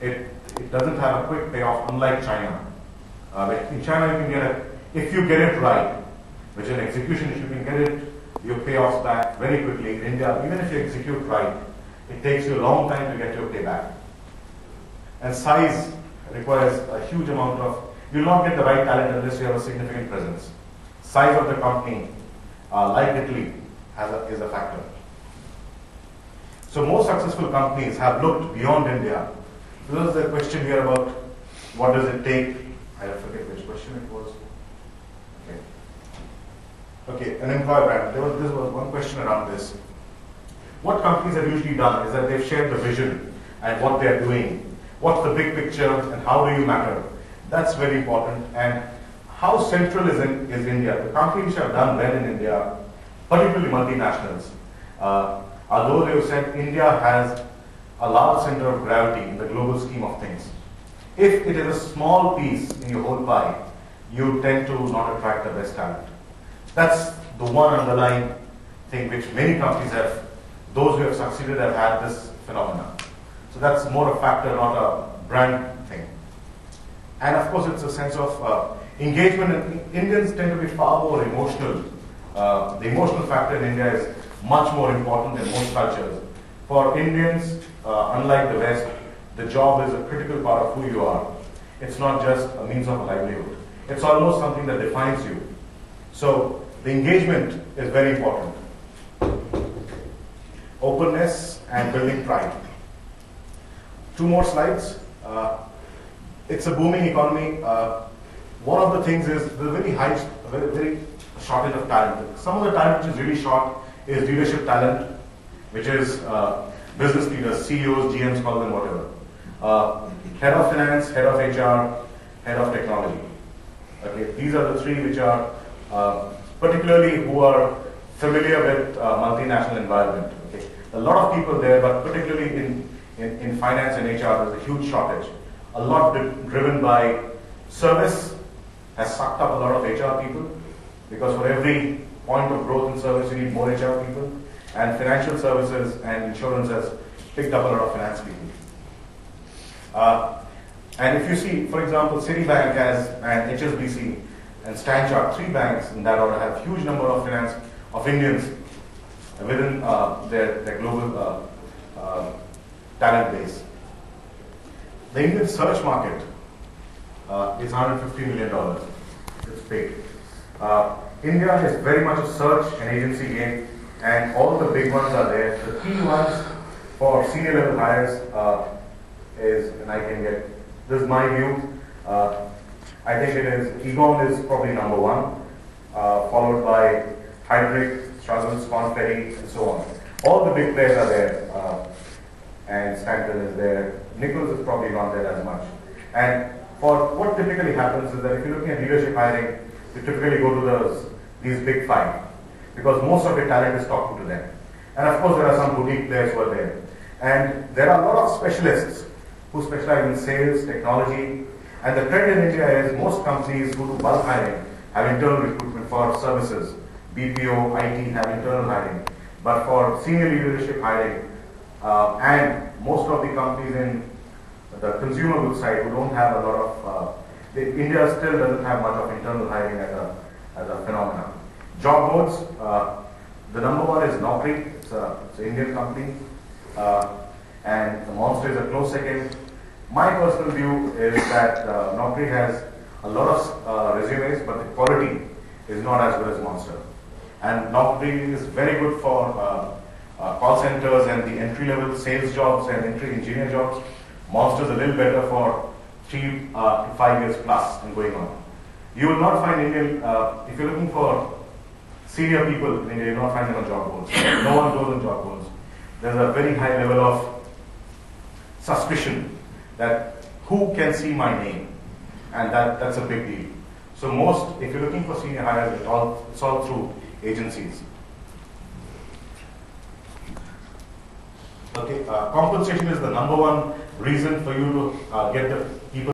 it doesn't have a quick payoff, unlike China. In China, you can get if you get it right, which in execution, if you can get it, your payoffs back very quickly. In India, even if you execute right, it takes you a long time to get your payback. And size requires a huge amount of, you'll not get the right talent unless you have a significant presence. Size of the company, like Italy, is a factor. So most successful companies have looked beyond India. This is the question here about what does it take. I forget which question it was. Okay, an employer brand. This was one question around this. What companies have usually done is that they've shared the vision and what they're doing. What's the big picture and how do you matter? That's very important. And how central is India? The companies which have done well in India, particularly multinationals, although they've said India has a large center of gravity in the global scheme of things. If it is a small piece in your whole pie, you tend to not attract the best talent. That's the one underlying thing which many companies have, those who have succeeded have had this phenomenon. So that's more a factor, not a brand thing. And of course, it's a sense of engagement. And Indians tend to be far more emotional. The emotional factor in India is much more important than most cultures. For Indians, unlike the West, the job is a critical part of who you are. It's not just a means of livelihood. It's almost something that defines you. So the engagement is very important. Openness and building pride. 2 more slides. It's a booming economy. One of the things is the very shortage of talent. Some of the talent which is really short is leadership talent, which is business leaders, CEOs, GMs, call them whatever. Head of finance, head of HR, head of technology. Okay, these are the 3 which are particularly who are familiar with multinational environment. Okay, a lot of people there, but particularly in finance and HR, there's a huge shortage. A lot driven by service has sucked up a lot of HR people, because for every point of growth in service, you need more HR people. And financial services and insurance has picked up a lot of finance people. And if you see, for example, Citibank has, and HSBC and Stanchart, 3 banks in that order, have huge number of Indians within their global talent base. The Indian search market is $150 million. It's big. India is very much a search and agency game, and all the big ones are there. The key ones for senior level hires is, and I can get, this is my view, I think it is, Egon is probably number 1, followed by Hydrick, Struggles, Confetti, and so on. All the big players are there, and Stanton is there. Nichols is probably not there as much. And for what typically happens is that if you're looking at leadership hiring, you typically go to these big 5, because most of the talent is talking to them. And of course, there are some boutique players who are there. And there are a lot of specialists who specialize in sales, technology. And the trend in India is most companies who do bulk hiring have internal recruitment for services. BPO, IT have internal hiring. But for senior leadership hiring, and most of the companies in the consumer goods side who don't have a lot of, India still doesn't have much of internal hiring as a phenomenon. Job boards, the number 1 is Naukri. It's an Indian company, and the Monster is a close second. My personal view is that Naukri has a lot of resumes, but the quality is not as good as Monster. And Naukri is very good for call centers and the entry-level sales jobs and entry engineer jobs. Monster is a little better for 3 to 5 years plus and going on. You will not find Indian, if you're looking for senior people in India, you will not find them on job boards. No one goes on job boards. There's a very high level of suspicion that who can see my name, and that's a big deal. So if you're looking for senior hires, it's all through agencies. Okay, compensation is the number 1 reason for you to get the people